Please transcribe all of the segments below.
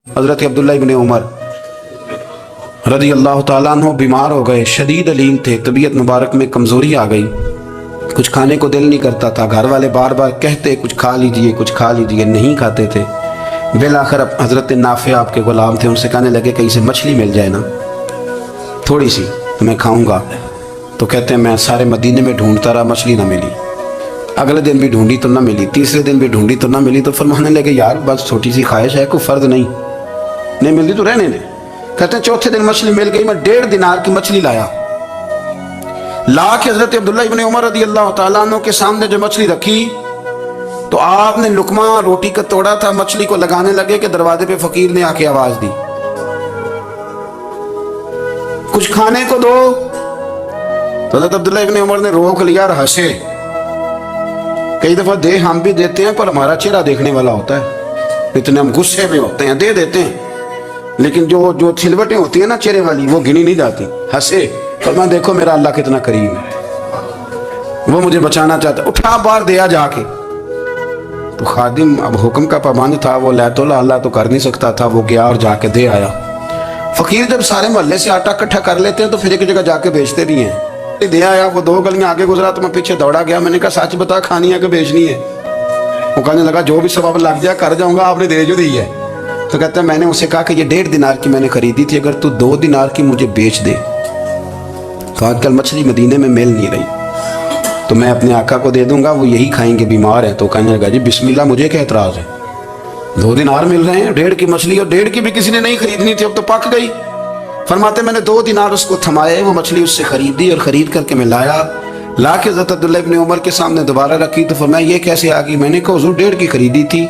حضرت عبداللہ ابن عمر رضی اللہ تعالیٰ عنہ بیمار ہو گئے، شدید علیم تھے، طبیعت مبارک میں کمزوری آ گئی، کچھ کھانے کو دل نہیں کرتا تھا، گھر والے بار بار کہتے کچھ کھا لیجئے کچھ کھا لیجئے، نہیں کھاتے تھے۔ بالآخر حضرت نافع آپ کے غلام تھے، ان سے کہنے لگے کہیں سے مچھلی مل جائے نا تھوڑی سی تو میں کھاؤں گا۔ تو کہتے ہیں میں سارے مدینے میں ڈھونڈتا رہا، مچھلی نہ ملی، اگلے دن بھی ڈھونڈی تو نہ ملی، تیسرے دن بھی ڈھونڈی تو نہ ملی، تو فرمانے لگے یار بس چھوٹی سی خواہش ہے، کوئی فرض نہیں ملتی تو رہنے دیں۔ کہتے ہیں چوتھے دن مچھلی مل گئی، میں 1.5 دینار کی مچھلی لایا، لا کے حضرت عبداللہ ابن عمر رضی اللہ تعالیٰ عنہ کے سامنے جو مچھلی رکھی تو آپ نے لقمہ روٹی کا توڑا تھا، مچھلی کو لگانے لگے کہ دروازے پہ فقیر نے آ کے آواز دی کچھ کھانے کو دو۔ تو حضرت عبداللہ ابن عمر نے روک لیا اور ہنسے۔ کئی دفعہ دے ہم بھی دیتے ہیں پر ہمارا چہرہ دیکھنے والا ہوتا ہے، اتنے ہم غصے میں ہوتے ہیں، دے دیتے ہیں، لیکن جو چھلوٹیں ہوتی ہیں نا چہرے والی وہ گنی نہیں جاتی۔ ہنسے، فرمایا دیکھو میرا اللہ کتنا کریم ہے، وہ مجھے بچانا چاہتا ہے، اٹھا بار دیا جا کے۔ تو خادم اب حکم کا پابند تھا، وہ لے تو اللہ تو کر نہیں سکتا تھا، وہ گیا اور جا کے دے آیا۔ فقیر جب سارے محلے سے آٹا اکٹھا کر لیتے ہیں تو پھر ایک جگہ جا کے بیچتے بھی ہیں۔ دے آیا، وہ 2 گلیاں آگے گزرا تو میں پیچھے دوڑا گیا، میں نے کہا سچ بتا کھانی ہے کہ بیچنی ہے؟ وہ کہنے لگا جو بھی سبب لگ جائے کر جاؤں گا، آپ نے دے جو دی ہے۔ تو کہتا ہے میں نے اسے کہا کہ یہ 1.5 دینار کی میں نے خریدی تھی، اگر تو 2 دینار کی مجھے بیچ دے تو آج کل مچھلی مدینے میں مل نہیں رہی تو میں اپنے آقا کو دے دوں گا، وہ یہی کھائیں گے، بیمار ہیں۔ تو کہنے لگا جی بسم اللہ، مجھے کیا اعتراض ہے، 2 دینار مل رہے ہیں، 1.5 کی مچھلی، اور 1.5 کی بھی کسی نے نہیں خریدنی تھی، اب تو پک گئی۔ فرماتے میں نے 2 دینار اس کو تھمائے، وہ مچھلی اس سے خریدی اور خرید کر کے میں لا کے حضرت عبداللہ ابن عمر کے سامنے دوبارہ رکھی۔ تو فرمایا یہ کیسے آ گئی؟ میں نے کہا حضور 1.5 کی خریدی تھی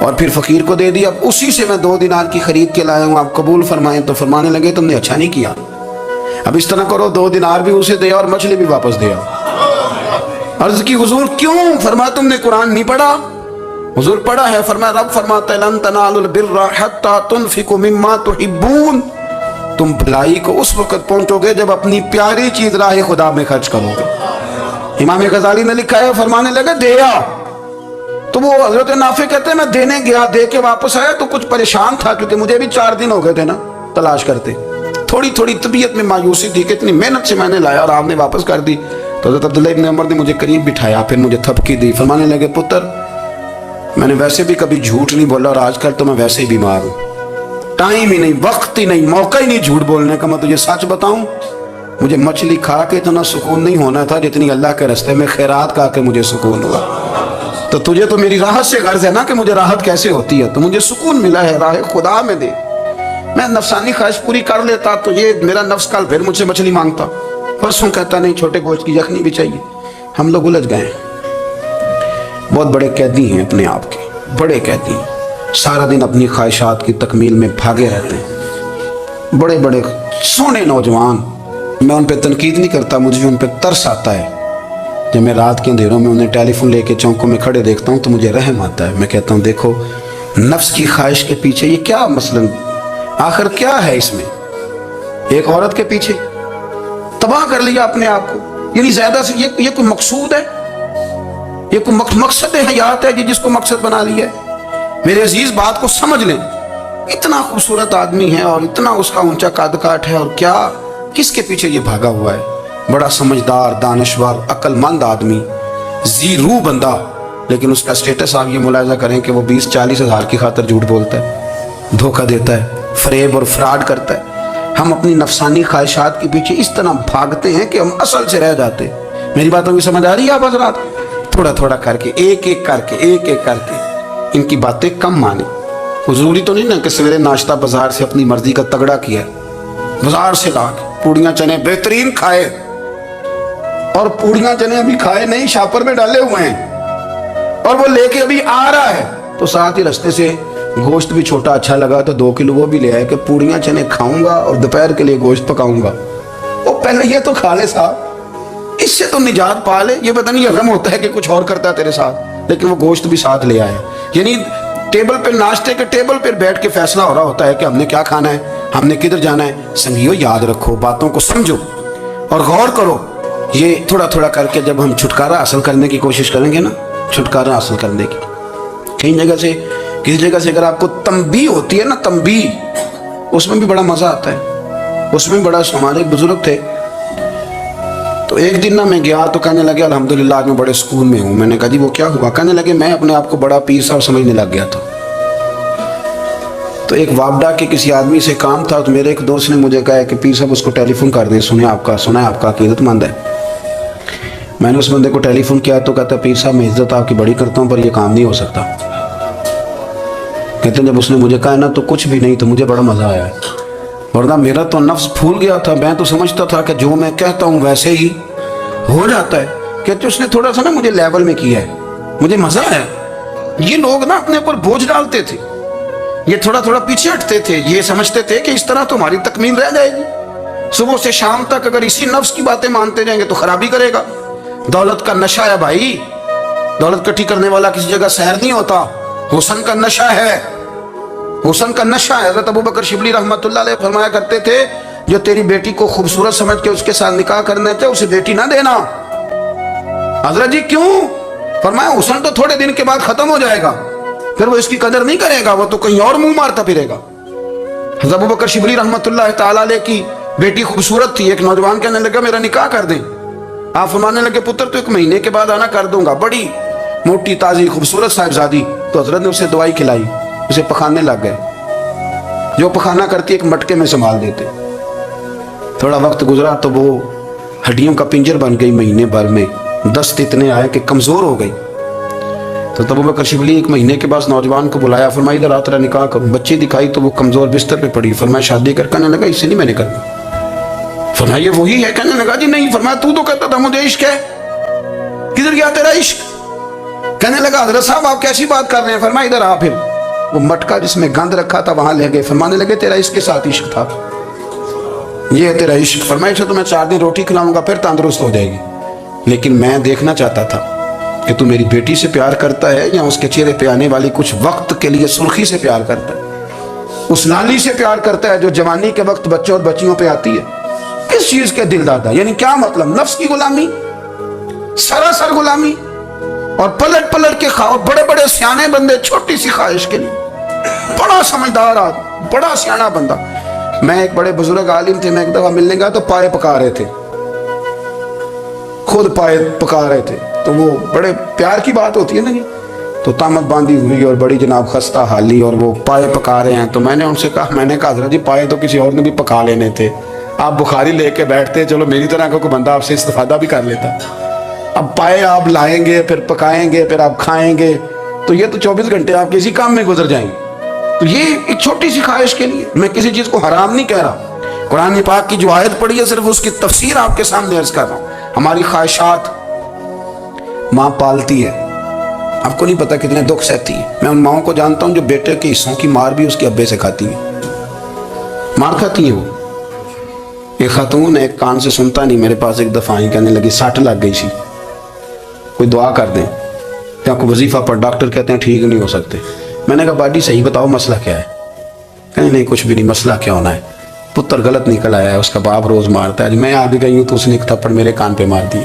اور پھر فقیر کو دے دی، اب اسی سے میں 2 دینار کی خرید کے لایا ہوں، آپ قبول فرمائیں۔ تو فرمانے لگے تم نے اچھا نہیں کیا، اب اس طرح کرو 2 دینار بھی اسے دیا اور مچھلی بھی واپس دیا۔ عرض کی حضور کیوں؟ فرمایا تم نے قرآن نہیں پڑھا؟ حضور پڑھا ہے۔ فرمایا رب فرماتا ہے لن تنالوا البر حتى تنفقوا مما تحبون، تم بھلائی کو اس وقت پہنچو گے جب اپنی پیاری چیز راہ خدا میں خرچ کرو گے۔ امام غزالی نے لکھا ہے، فرمانے لگے دیا تو وہ حضرت نافع کہتے ہیں میں دینے گیا، دے کے واپس آیا تو کچھ پریشان تھا کیونکہ مجھے بھی 4 دن ہو گئے تھے نا تلاش کرتے، تھوڑی طبیعت میں مایوسی تھی کہ اتنی محنت سے میں نے لایا اور آپ نے واپس کر دی۔ تو حضرت عبداللہ ابن عمر نے مجھے قریب بٹھایا، پھر مجھے تھپکی دی، فرمانے لگے پتر میں نے ویسے بھی کبھی جھوٹ نہیں بولا اور آج کل تو میں ویسے ہی بیمار ہوں، ٹائم ہی نہیں، وقت ہی نہیں، موقع ہی نہیں جھوٹ بولنے کا، میں تجھے سچ بتاؤں مجھے مچھلی کھا کے اتنا سکون نہیں ہونا تھا جتنی اللہ کے راستے میں خیرات کھا کے مجھے سکون ہوا۔ تو تجھے تو میری راحت سے غرض ہے نا کہ مجھے راحت کیسے ہوتی ہے، تو مجھے سکون ملا ہے راہ خدا میں دے، میں نفسانی خواہش پوری کر لیتا تو یہ میرا نفس کل پھر مجھ سے مچھلی مانگتا، پرسوں کہتا نہیں چھوٹے گوشت کی یخنی بھی چاہیے۔ ہم لوگ الجھ گئے ہیں، بہت بڑے قیدی ہیں اپنے آپ کے، بڑے قیدی ہیں، سارا دن اپنی خواہشات کی تکمیل میں بھاگے رہتے ہیں، بڑے بڑے سونے نوجوان، میں ان پہ تنقید نہیں کرتا، مجھے ان پہ ترس آتا ہے۔ جب میں رات کے اندھیروں میں انہیں ٹیلی فون لے کے چوکوں میں کھڑے دیکھتا ہوں تو مجھے رحم آتا ہے، میں کہتا ہوں دیکھو نفس کی خواہش کے پیچھے یہ کیا مثلاً آخر کیا ہے اس میں، ایک عورت کے پیچھے تباہ کر لیا اپنے آپ کو، یعنی زیادہ سے یہ کوئی مقصود ہے، یہ کوئی مقصد حیات ہے جس کو مقصد بنا لیا ہے؟ میرے عزیز بات کو سمجھ لیں، اتنا خوبصورت آدمی ہے اور اتنا اس کا اونچا قد کاٹ ہے، اور کیا کس کے پیچھے یہ بھاگا ہوا ہے؟ بڑا سمجھدار، دانشور، عقل مند آدمی، ذی روح بندہ، لیکن اس کا سٹیٹس آپ یہ ملاحظہ کریں کہ وہ 20-40 ہزار کی خاطر جھوٹ بولتا ہے، دھوکہ دیتا ہے، فریب اور فراڈ کرتا ہے۔ ہم اپنی نفسانی خواہشات کے پیچھے اس طرح بھاگتے ہیں کہ ہم اصل سے رہ جاتے ہیں۔ میری باتوں کی سمجھ آ رہی ہے آپ حضرات؟ تھوڑا تھوڑا کر کے ایک ایک کر کے ان کی باتیں کم مانیں۔ ضروری تو نہیں نا کہ سویرے ناشتہ بازار سے اپنی مرضی کا تگڑا کیا ہے، بازار سے لا کے پوڑیاں چنے بہترین کھائے، اور پوڑیاں چنے ابھی کھائے نہیں، شاپر میں ڈالے ہوئے ہیں اور وہ لے کے ابھی آ رہا ہے، تو ساتھ ہی رستے سے گوشت بھی چھوٹا اچھا لگا تو 2 کلو وہ بھی لے آئے کہ پوڑیاں چنے کھاؤں گا اور دوپہر کے لیے گوشت پکاؤں گا۔ وہ پہلے یہ تو کھا لے صاحب، اس سے تو نجات پا لے۔ یہ پتہ نہیں یہ غم ہوتا ہے کہ کچھ اور کرتا ہے تیرے ساتھ، لیکن وہ گوشت بھی ساتھ لے آیا، یعنی ٹیبل پہ ناشتے کے ٹیبل پہ بیٹھ کے فیصلہ ہو رہا ہوتا ہے کہ ہم نے کیا کھانا ہے، ہم نے کدھر جانا ہے۔ سنگیو یاد رکھو، باتوں کو سمجھو اور غور کرو، یہ تھوڑا تھوڑا کر کے جب ہم چھٹکارا حاصل کرنے کی کوشش کریں گے نا، چھٹکارا حاصل کرنے کی، کئی جگہ سے کسی جگہ سے اگر آپ کو تنبیہ ہوتی ہے نا، تنبیہ، اس میں بھی بڑا مزہ آتا ہے، اس میں بڑا. ہمارے بزرگ تھے تو ایک دن نا میں گیا تو کہنے لگے الحمدللہ آج میں بڑے سکون میں ہوں. میں نے کہا جی وہ کیا ہوا؟ کہنے لگے میں اپنے آپ کو بڑا پیر صاحب سمجھنے لگ گیا تھا. تو ایک وابڈا کے کسی آدمی سے کام تھا تو میرے ایک دوست نے مجھے کہا کہ پیر صاحب اس کو ٹیلی فون کر دیں، سنا ہے آپ کا عقیدت مند ہے. میں نے اس بندے کو ٹیلی فون کیا تو کہتا پیر صاحب میں عزت آپ کی بڑی کرتا ہوں پر یہ کام نہیں ہو سکتا. کہتے ہیں جب اس نے مجھے کہا نا تو کچھ بھی نہیں، تو مجھے بڑا مزہ آیا ہے، ورنہ میرا تو نفس پھول گیا تھا. میں تو سمجھتا تھا کہ جو میں کہتا ہوں ویسے ہی ہو جاتا ہے. کہتے اس نے تھوڑا سا نا مجھے لیول میں کیا ہے، مجھے مزہ آیا. یہ لوگ نا اپنے اوپر بوجھ ڈالتے تھے، یہ تھوڑا تھوڑا پیچھے ہٹتے تھے، یہ سمجھتے تھے کہ اس طرح تو ہماری تکمیل رہ جائے گی. صبح سے شام تک اگر اسی نفس کی باتیں مانتے جائیں گے تو خرابی کرے گا. دولت کا نشہ ہے بھائی، دولت کٹھی کرنے والا کسی جگہ سیر نہیں ہوتا. حسن کا نشہ ہے، حسن کا نشہ ہے. حضرت ابو بکر شبلی رحمۃ اللہ علیہ فرمایا کرتے تھے جو تیری بیٹی کو خوبصورت سمجھ کے اس کے ساتھ نکاح کرنا چاہے اسے بیٹی نہ دینا. حضرت جی کیوں؟ فرمایا حسن تو تھوڑے دن کے بعد ختم ہو جائے گا، پھر وہ اس کی قدر نہیں کرے گا، وہ تو کہیں اور منہ مارتا پھرے گا. حضرت ابو بکر شبلی رحمۃ اللہ تعالیٰ علیہ کی بیٹی خوبصورت تھی. ایک نوجوان کہنے لگا میرا نکاح کر دیں. آپ فرمانے لگے پتر تو 1 مہینے کے بعد آنا، کر دوں گا. بڑی موٹی تازی خوبصورت صاحبزادی. تو حضرت نے اسے دوائی کھلائی، اسے پخانے لگ گئے. جو پخانہ کرتی ایک مٹکے میں سنبھال دیتے. تھوڑا وقت گزرا تو وہ ہڈیوں کا پنجر بن گئی. مہینے بھر میں دست اتنے آئے کہ کمزور ہو گئی. تو ابو بکر شبلی 1 مہینے کے بعد نوجوان کو بلایا، فرمایا ادھر آ تیرا نکاح کروں. بچی دکھائی تو وہ کمزور بستر پہ پڑی. فرمایا شادی کرنے لگا اس سے نہیں میں نے کرنا. فرمایا یہ وہی ہے؟ کہنے لگا جی نہیں. فرمایا تو کہتا تھا مجھے عشق ہے، کدھر گیا تیرا عشق؟ کہنے لگا حضرت صاحب آپ کیسی بات کر رہے ہیں؟ فرمایا ادھر آ. پھر وہ مٹکا جس میں گند رکھا تھا وہاں لے گئے. فرمانے لگے تیرا اس کے ساتھ عشق تھا، یہ ہے تیرا عشق. فرمایا اسے تو میں 4 دن روٹی کھلاؤں گا پھر تندرست ہو جائے گی، لیکن میں دیکھنا چاہتا تھا کہ تو میری بیٹی سے پیار کرتا ہے یا اس کے چہرے پہ آنے والی کچھ وقت کے لیے سرخی سے پیار کرتا ہے، اس لالی سے پیار کرتا ہے جو جوانی کے وقت بچوں اور بچیوں پہ آتی ہے. کس چیز کے دل دادا؟ یعنی کیا مطلب؟ نفس کی غلامی، سراسر غلامی. اور پلٹ پلٹ کے خواہ بڑے بڑے سیانے بندے چھوٹی سی خواہش کے لیے. بڑا سمجھدار آدمی، بڑا سیانا بندہ. میں ایک بڑے بزرگ عالم تھے، میں ایک دفعہ ملنے گیا تو پائے پکا رہے تھے، خود پائے پکا رہے تھے. تو وہ بڑے پیار کی بات ہوتی ہے نا جی. تو تامت باندھی ہوئی اور بڑی جناب خستہ حالی اور وہ پائے پکا رہے ہیں. تو میں نے ان سے کہا حضرت جی پائے تو کسی اور نے بھی پکا لینے تھے، آپ بخاری لے کے بیٹھتے، چلو میری طرح کا کوئی بندہ آپ سے استفادہ بھی کر لیتا. اب پائے آپ لائیں گے، پھر پکائیں گے، پھر آپ کھائیں گے، تو یہ تو 24 گھنٹے آپ کسی کام میں گزر جائیں گے. تو یہ ایک چھوٹی سی خواہش کے لیے. میں کسی چیز کو حرام نہیں کہہ رہا، قرآن پاک کی جو آیت پڑھی ہے صرف اس کی تفسیر آپ کے سامنے عرض کر رہا ہوں. ہماری خواہشات ماں پالتی ہے، آپ کو نہیں پتا کتنے دکھ سہتی ہے. میں ان ماؤں کو جانتا ہوں جو بیٹے کے حصوں کی مار بھی اس کے ابے سے کھاتی ہیں، مار کھاتی ہیں. وہ ایک خاتون ایک کان سے سنتا نہیں، میرے پاس ایک دفعہ آئی، کہنے لگی 60 لگ گئی سی، کوئی دعا کر دیں یا کوئی وظیفہ پر. ڈاکٹر کہتے ہیں ٹھیک نہیں ہو سکتے. میں نے کہا باڈی صحیح بتاؤ مسئلہ کیا ہے؟ کہنے نہیں کچھ بھی نہیں، مسئلہ کیا ہونا ہے، پتر غلط نکل آیا ہے، اس کا باپ روز مارتا ہے. میں آگے گئی ہوں تو اس نے ایک تھپڑ میرے کان پہ مار دی،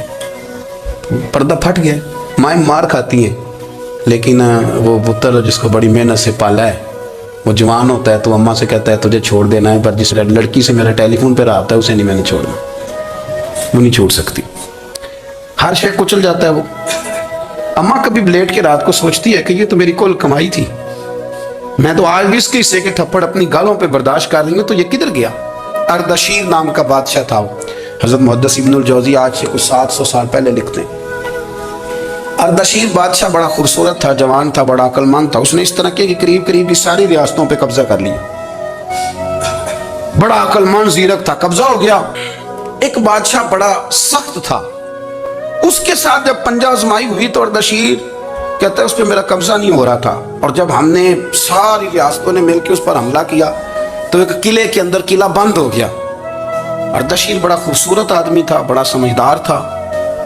پردہ پھٹ گیا. مائیں مار کھاتی ہیں لیکن وہ پتر جس کو بڑی محنت سے پالا ہے وہ جوان ہوتا ہے تو اماں سے کہتا ہے تجھے چھوڑ دینا ہے، پر جس لڑکی سے میرا ٹیلی فون پہ رابطہ ہے اسے نہیں میں نے چھوڑنا، وہ نہیں چھوڑ سکتی. ہر شے کچل جاتا ہے وہ. اماں کبھی لیٹ کے رات کو سوچتی ہے کہ یہ تو میری کل کمائی تھی، میں تو آج بھی اس کے حصے کے تھپڑ اپنی گالوں پہ برداشت کر رہی ہوں، تو یہ کدھر گیا؟ اردشیر نام کا بادشاہ تھا وہ. حضرت محدث ابن الجوزی آج سے کچھ 700 سال پہلے لکھتے ہیں. اردشیر بادشاہ بڑا خوبصورت تھا، جوان تھا، بڑا عقل مند تھا. اس نے اس طرح کی قریب قریب کی ساری ریاستوں پہ قبضہ کر لیا. بڑا عقل مند زیرک تھا، قبضہ ہو گیا. ایک بادشاہ بڑا سخت تھا، اس کے ساتھ جب پنجہ آزمائی ہوئی تو اردشیر کہتا ہے اس پہ میرا قبضہ نہیں ہو رہا تھا، اور جب ہم نے ساری ریاستوں نے مل کے اس پر حملہ کیا تو ایک قلعے کے اندر قلعہ بند ہو گیا. اردشیر بڑا خوبصورت آدمی تھا، بڑا سمجھدار تھا.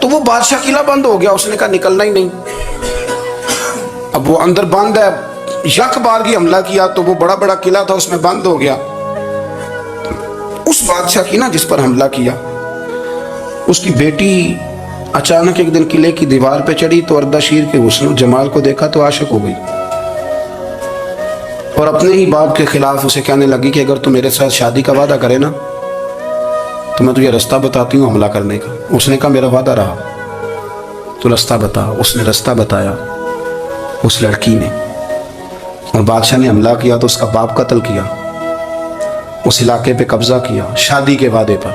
تو وہ بادشاہ قلعہ بند ہو گیا، اس نے کہا نکلنا ہی نہیں. اب وہ اندر بند ہے، یک بار کی حملہ کیا تو وہ بڑا بڑا قلعہ تھا اس میں بند ہو گیا. اس بادشاہ کی نا جس پر حملہ کیا اس کی بیٹی اچانک ایک دن قلعے کی دیوار پہ چڑھی تو اردشیر کے حسن و جمال کو دیکھا تو عاشق ہو گئی. اور اپنے ہی باپ کے خلاف اسے کہنے لگی کہ اگر تو میرے ساتھ شادی کا وعدہ کرے نا تو میں تجھے رستہ بتاتی ہوں حملہ کرنے کا۔ اس نے کہا میرا وعدہ رہا، تو رستہ بتا۔ اس نے رستہ بتایا اس لڑکی نے، اور بادشاہ نے حملہ کیا تو اس کا باپ قتل کیا، اس علاقے پہ قبضہ کیا شادی کے وعدے پر۔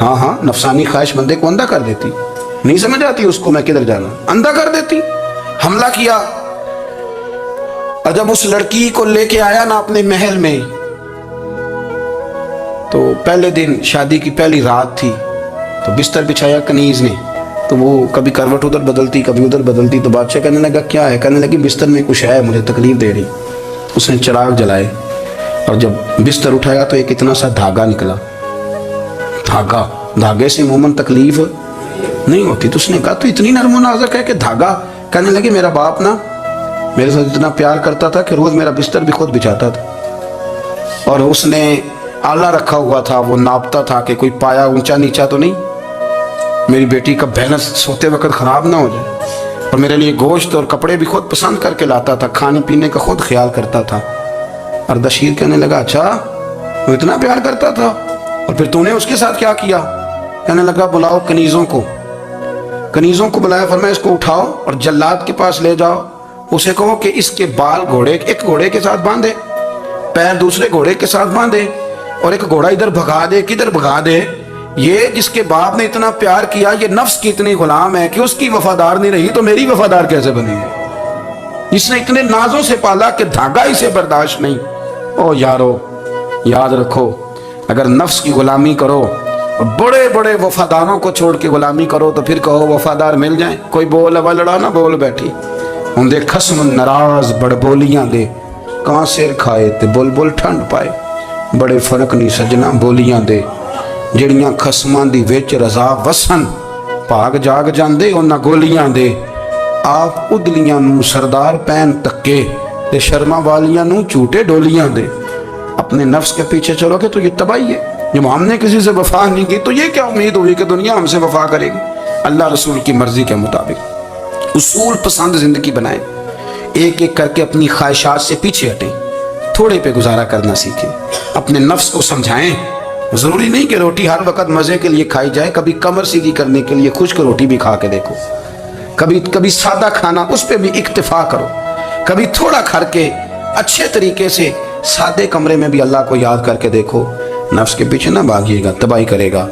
ہاں ہاں، نفسانی خواہش بندے کو اندھا کر دیتی، نہیں سمجھ آتی اس کو میں کدھر جانا، اندھا کر دیتی۔ حملہ کیا، اور جب اس لڑکی کو لے کے آیا نا اپنے محل میں، تو پہلے دن شادی کی پہلی رات تھی، تو بستر بچھایا کنیز نے، تو وہ کبھی کروٹ ادھر بدلتی کبھی ادھر بدلتی، تو بادشاہ کہنے لگا کیا ہے؟ کہنے لگی بستر میں کچھ ہے، مجھے تکلیف دے رہی۔ اس نے چراغ جلائے اور جب بستر اٹھایا تو ایک اتنا سا دھاگا نکلا۔ دھاگے سے عموماً تکلیف نہیں ہوتی، تو اس نے کہا تو اتنی نرم و نازک ہے کہ دھاگا؟ کہنے لگی میرا باپ نا میرے ساتھ اتنا پیار کرتا تھا کہ روز میرا بستر بھی خود بچھاتا تھا، اور اس نے آلہ رکھا ہوا تھا، وہ ناپتا تھا کہ کوئی پایا اونچا نیچا تو نہیں، میری بیٹی کا بیلنس سوتے وقت خراب نہ ہو جائے، اور میرے لیے گوشت اور کپڑے بھی خود پسند کر کے لاتا تھا، کھانے پینے کا خود خیال کرتا تھا۔ اردشیر کہنے لگا اچھا وہ اتنا پیار کرتا تھا، اور پھر تو نے اس کے ساتھ کیا کیا؟ کہنے لگا بلاؤ کنیزوں کو بلایا، فرمایا اس کو اٹھاؤ اور جلاد کے پاس لے جاؤ، اسے کہو کہ اس کے بال ایک گھوڑے کے ساتھ باندھے، پیر دوسرے گھوڑے کے ساتھ باندھے، اور ایک گھوڑا ادھر بھگا دے کدھر بھگا دے۔ یہ جس کے باپ نے اتنا پیار کیا، یہ نفس کی اتنی غلام ہے کہ اس کی وفادار نہیں رہی تو میری وفادار کیسے بنی ہے؟ اس نے اتنے نازوں سے پالا کہ دھاگا اسے برداشت نہیں۔ او یارو، یاد رکھو، اگر نفس کی غلامی کرو اور بڑے بڑے وفاداروں کو چھوڑ کے غلامی کرو تو پھر کہو وفادار مل جائیں، کوئی بول ابا لڑا نہ بول بیٹھی ہوں دے خصم ناراض بڑ بولیاں دے، کہاں سر کھائے تے بول بول ٹھنڈ پائے، بڑے فرق نہیں سجنا بولیاں دے، جڑیاں خصماں دی وچ رضا وسن، پاگ جاگ جاندے انہاں گولیاں دے، آپ ادلیاں نو سردار پین تکے تے شرما والیاں نو چوٹے ڈولیاں دے۔ اپنے نفس کے پیچھے چلو گے تو یہ تباہی ہے۔ جب ہم نے کسی سے وفا نہیں کی تو یہ کیا امید ہوئی کہ دنیا ہم سے وفا کرے گی؟ اللہ رسول کی مرضی کے مطابق اصول پسند زندگی بنائیں، ایک ایک کر کے اپنی خواہشات سے پیچھے ہٹیں، تھوڑے پہ گزارا کرنا سیکھیں، اپنے نفس کو سمجھائیں۔ ضروری نہیں کہ روٹی ہر وقت مزے کے لیے کھائی جائے، کبھی کمر سیدھی کرنے کے لیے خشک روٹی بھی کھا کے دیکھو، کبھی سادہ کھانا اس پہ بھی اکتفا کرو، کبھی تھوڑا کھا کے اچھے طریقے سے سادے کمرے میں بھی اللہ کو یاد کر کے دیکھو۔ نفس کے پیچھے نہ بھاگیے گا، تباہی کرے گا۔